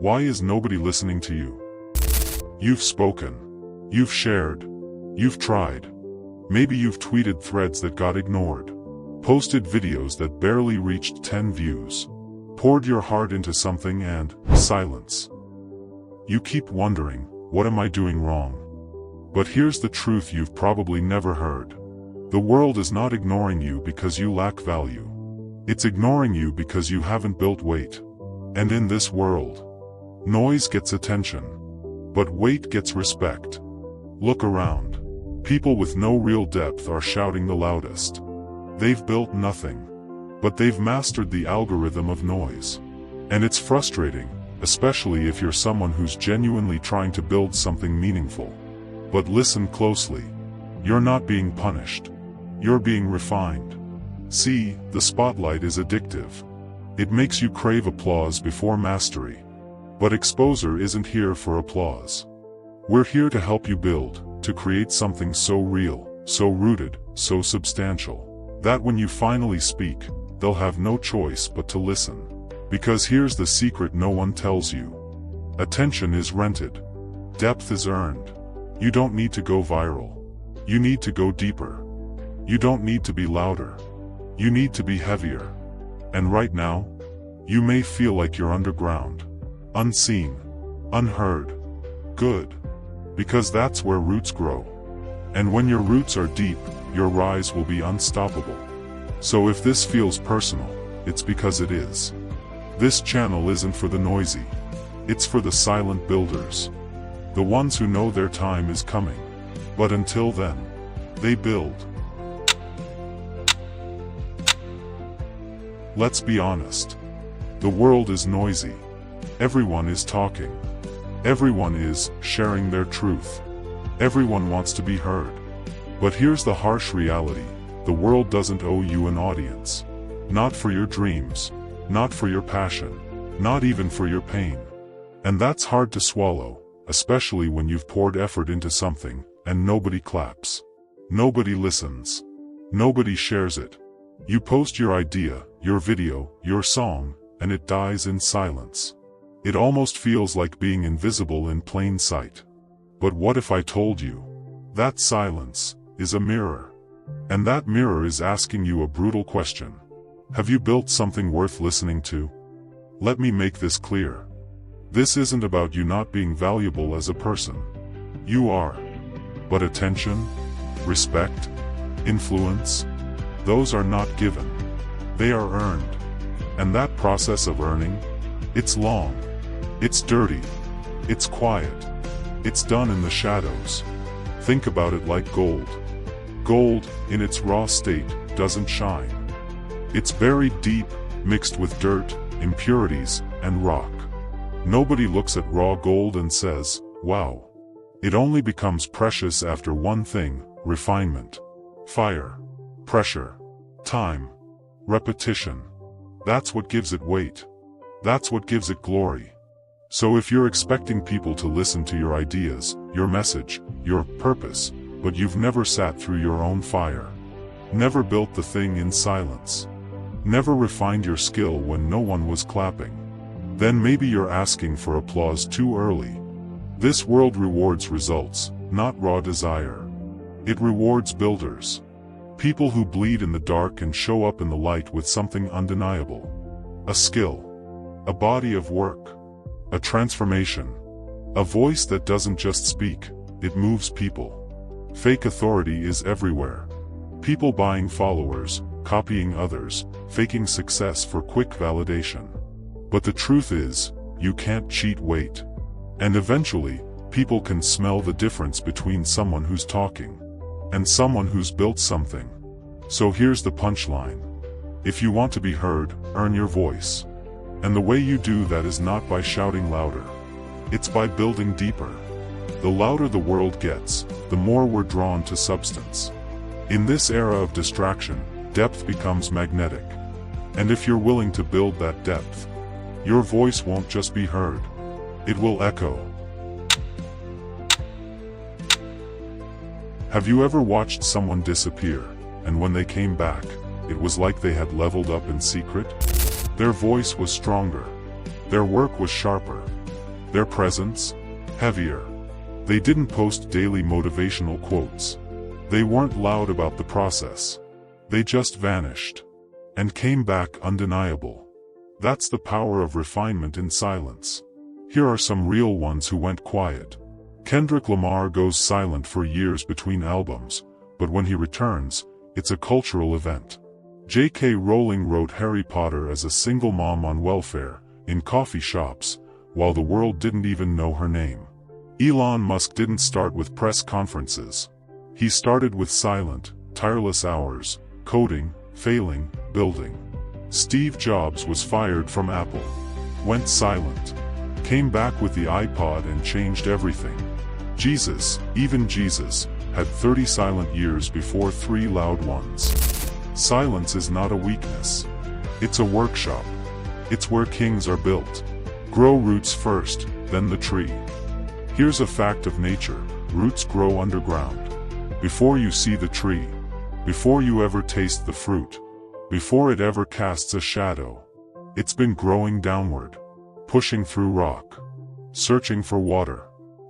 Why is nobody listening to you? You've spoken. You've shared. You've tried. Maybe you've tweeted threads that got ignored. Posted videos that barely reached 10 views. Poured your heart into something and silence. You keep wondering, what am I doing wrong? But here's the truth you've probably never heard. The world is not ignoring you because you lack value. It's ignoring you because you haven't built weight. And in this world, noise gets attention, but weight gets respect. Look around. People with no real depth are shouting the loudest. They've built nothing, but they've mastered the algorithm of noise. And it's frustrating, especially if you're someone who's genuinely trying to build something meaningful. But listen closely. You're not being punished. You're being refined. See, the spotlight is addictive. It makes you crave applause before mastery. But Expozer isn't here for applause. We're here to help you build, to create something so real, so rooted, so substantial, that when you finally speak, they'll have no choice but to listen. Because here's the secret no one tells you. Attention is rented. Depth is earned. You don't need to go viral. You need to go deeper. You don't need to be louder. You need to be heavier. And right now, you may feel like you're underground. Unseen. Unheard. Good. Because that's where roots grow. And when your roots are deep, your rise will be unstoppable. So if this feels personal, it's because it is. This channel isn't for the noisy. It's for the silent builders. The ones who know their time is coming. But until then, they build. Let's be honest. The world is noisy. Everyone is talking. Everyone is sharing their truth. Everyone wants to be heard. But here's the harsh reality. The world doesn't owe you an audience. Not for your dreams. Not for your passion. Not even for your pain. And that's hard to swallow, especially when you've poured effort into something, and nobody claps. Nobody listens. Nobody shares it. You post your idea, your video, your song, and it dies in silence. It almost feels like being invisible in plain sight. But what if I told you? That silence is a mirror. And that mirror is asking you a brutal question. Have you built something worth listening to? Let me make this clear. This isn't about you not being valuable as a person. You are. But attention, respect, influence, those are not given. They are earned. And that process of earning, it's long. It's dirty. It's quiet. It's done in the shadows. Think about it like gold. Gold, in its raw state, doesn't shine. It's buried deep, mixed with dirt, impurities, and rock. Nobody looks at raw gold and says, wow. It only becomes precious after one thing: refinement. Fire. Pressure. Time. Repetition. That's what gives it weight. That's what gives it glory. So if you're expecting people to listen to your ideas, your message, your purpose, but you've never sat through your own fire, never built the thing in silence, never refined your skill when no one was clapping, then maybe you're asking for applause too early. This world rewards results, not raw desire. It rewards builders. People who bleed in the dark and show up in the light with something undeniable. A skill. A body of work. A transformation. A voice that doesn't just speak, it moves people. Fake authority is everywhere. People buying followers, copying others, faking success for quick validation. But the truth is, you can't cheat weight. And eventually, people can smell the difference between someone who's talking and someone who's built something. So here's the punchline. If you want to be heard, earn your voice. And the way you do that is not by shouting louder. It's by building deeper. The louder the world gets, the more we're drawn to substance. In this era of distraction, depth becomes magnetic. And if you're willing to build that depth, your voice won't just be heard. It will echo. Have you ever watched someone disappear, and when they came back, it was like they had leveled up in secret? Their voice was stronger. Their work was sharper. Their presence? Heavier. They didn't post daily motivational quotes. They weren't loud about the process. They just vanished. And came back undeniable. That's the power of refinement in silence. Here are some real ones who went quiet. Kendrick Lamar goes silent for years between albums, but when he returns, it's a cultural event. J.K. Rowling wrote Harry Potter as a single mom on welfare, in coffee shops, while the world didn't even know her name. Elon Musk didn't start with press conferences. He started with silent, tireless hours, coding, failing, building. Steve Jobs was fired from Apple. Went silent. Came back with the iPod and changed everything. Jesus, even Jesus, had 30 silent years before 3 loud ones. Silence is not a weakness. It's a workshop. It's where kings are built. Grow roots first, then the tree. Here's a fact of nature: roots grow underground. Before you see the tree. Before you ever taste the fruit. Before it ever casts a shadow. It's been growing downward. Pushing through rock. Searching for water.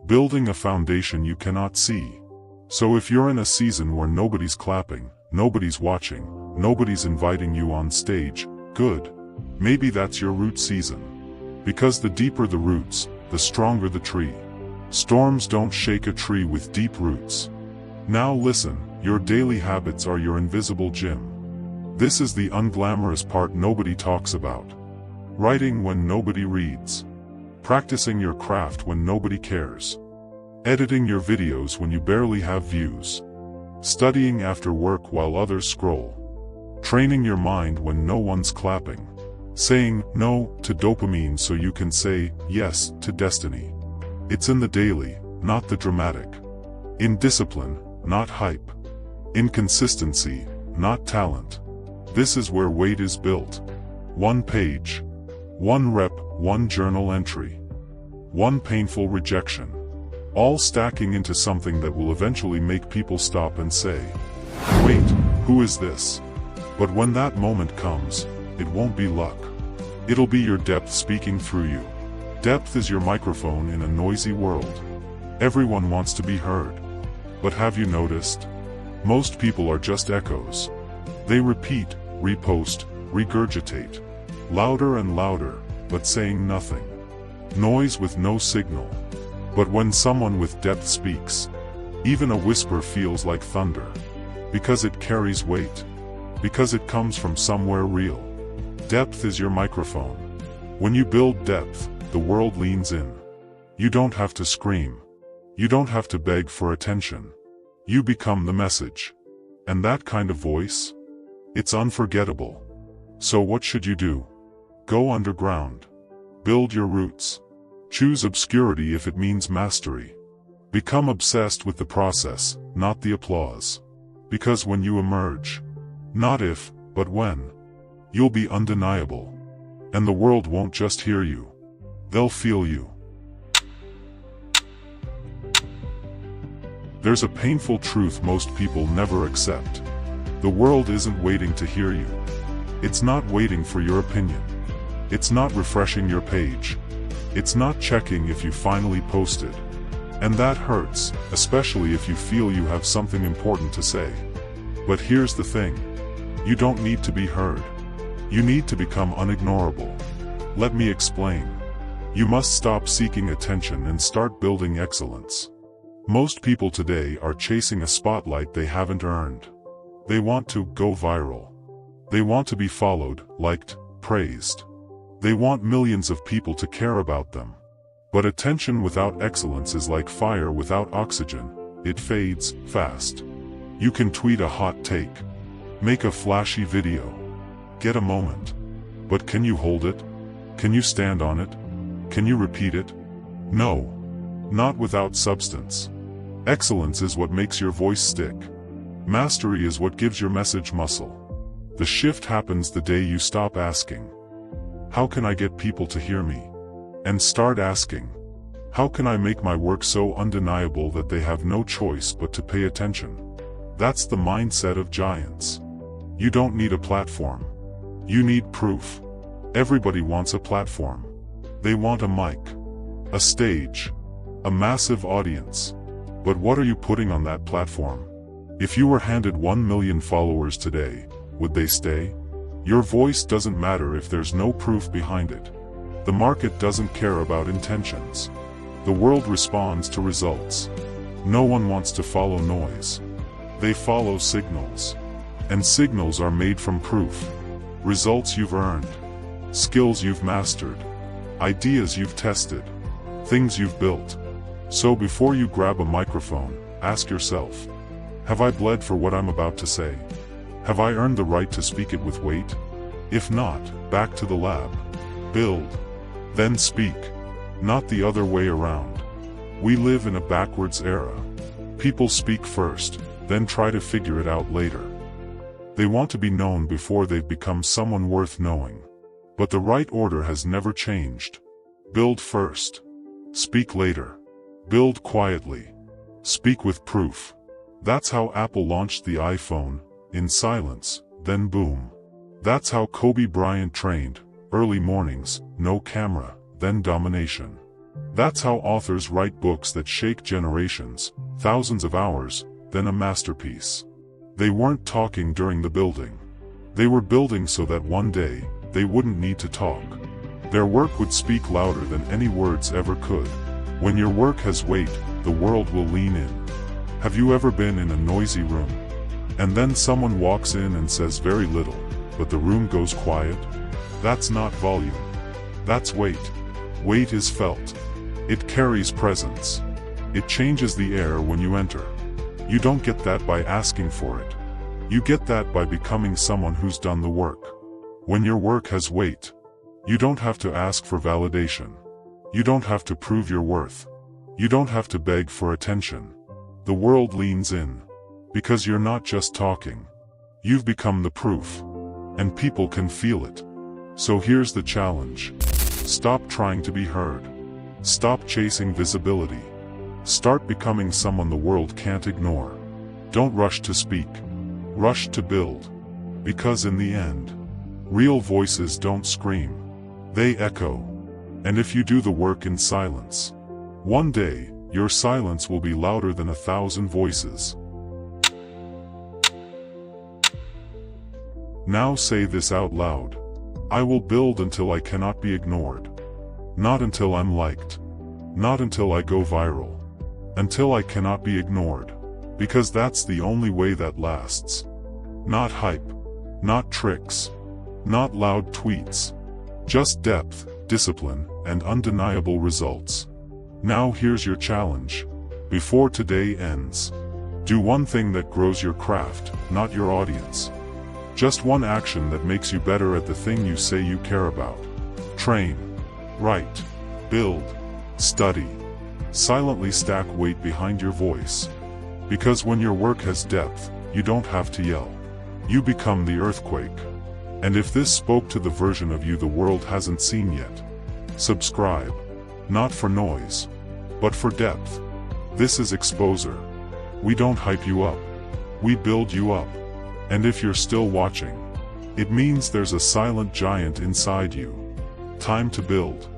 Building a foundation you cannot see. So if you're in a season where nobody's clapping, nobody's watching, nobody's inviting you on stage, good. Maybe that's your root season. Because the deeper the roots, the stronger the tree. Storms don't shake a tree with deep roots. Now listen, your daily habits are your invisible gym. This is the unglamorous part nobody talks about. Writing when nobody reads. Practicing your craft when nobody cares. Editing your videos when you barely have views. Studying after work while others scroll. Training your mind when no one's clapping. Saying no to dopamine so you can say yes to destiny. It's in the daily, not the dramatic. In discipline, not hype. In consistency, not talent. This is where weight is built. 1 page. 1 rep, 1 journal entry. 1 painful rejection. All stacking into something that will eventually make people stop and say, "Wait, who is this?" But when that moment comes, it won't be luck. It'll be your depth speaking through you. Depth is your microphone in a noisy world. Everyone wants to be heard. But have you noticed? Most people are just echoes. They repeat, repost, regurgitate. Louder and louder, but saying nothing. Noise with no signal. But when someone with depth speaks, even a whisper feels like thunder. Because it carries weight. Because it comes from somewhere real. Depth is your microphone. When you build depth, the world leans in. You don't have to scream. You don't have to beg for attention. You become the message. And that kind of voice? It's unforgettable. So what should you do? Go underground. Build your roots. Choose obscurity if it means mastery. Become obsessed with the process, not the applause. Because when you emerge, not if, but when, you'll be undeniable. And the world won't just hear you. They'll feel you. There's a painful truth most people never accept. The world isn't waiting to hear you. It's not waiting for your opinion. It's not refreshing your page. It's not checking if you finally posted. And that hurts, especially if you feel you have something important to say. But here's the thing. You don't need to be heard. You need to become unignorable. Let me explain. You must stop seeking attention and start building excellence. Most people today are chasing a spotlight they haven't earned. They want to go viral. They want to be followed, liked, praised. They want millions of people to care about them. But attention without excellence is like fire without oxygen. It fades fast. You can tweet a hot take. Make a flashy video. Get a moment. But can you hold it? Can you stand on it? Can you repeat it? No. Not without substance. Excellence is what makes your voice stick. Mastery is what gives your message muscle. The shift happens the day you stop asking, "How can I get people to hear me?" and start asking, "How can I make my work so undeniable that they have no choice but to pay attention?" That's the mindset of giants. You don't need a platform. You need proof. Everybody wants a platform. They want a mic. A stage. A massive audience. But what are you putting on that platform? If you were handed 1 million followers today, would they stay? Your voice doesn't matter if there's no proof behind it. The market doesn't care about intentions. The world responds to results. No one wants to follow noise. They follow signals. And signals are made from proof. Results you've earned. Skills you've mastered. Ideas you've tested. Things you've built. So before you grab a microphone, ask yourself, have I bled for what I'm about to say? Have I earned the right to speak it with weight? If not, back to the lab. Build. Then speak. Not the other way around. We live in a backwards era. People speak first, then try to figure it out later. They want to be known before they've become someone worth knowing. But the right order has never changed. Build first. Speak later. Build quietly. Speak with proof. That's how Apple launched the iPhone, in silence, then boom. That's how Kobe Bryant trained, early mornings, no camera, then domination. That's how authors write books that shake generations, thousands of hours, then a masterpiece. They weren't talking during the building. They were building so that one day, they wouldn't need to talk. Their work would speak louder than any words ever could. When your work has weight, the world will lean in. Have you ever been in a noisy room? And then someone walks in and says very little, but the room goes quiet? That's not volume. That's weight. Weight is felt. It carries presence. It changes the air when you enter. You don't get that by asking for it. You get that by becoming someone who's done the work. When your work has weight, you don't have to ask for validation. You don't have to prove your worth. You don't have to beg for attention. The world leans in. Because you're not just talking. You've become the proof. And people can feel it. So here's the challenge. Stop trying to be heard. Stop chasing visibility. Start becoming someone the world can't ignore. Don't rush to speak. Rush to build. Because in the end, real voices don't scream. They echo. And if you do the work in silence, one day, your silence will be louder than 1,000 voices. Now say this out loud. I will build until I cannot be ignored. Not until I'm liked. Not until I go viral. Until I cannot be ignored. Because that's the only way that lasts. Not hype. Not tricks. Not loud tweets. Just depth, discipline, and undeniable results. Now here's your challenge. Before today ends, do one thing that grows your craft, not your audience. Just one action that makes you better at the thing you say you care about. Train. Write. Build. Study. Silently stack weight behind your voice. Because when your work has depth, you don't have to yell. You become the earthquake. And if this spoke to the version of you the world hasn't seen yet, subscribe. Not for noise, but for depth. This is Expozer. We don't hype you up. We build you up. And if you're still watching, it means there's a silent giant inside you. Time to build.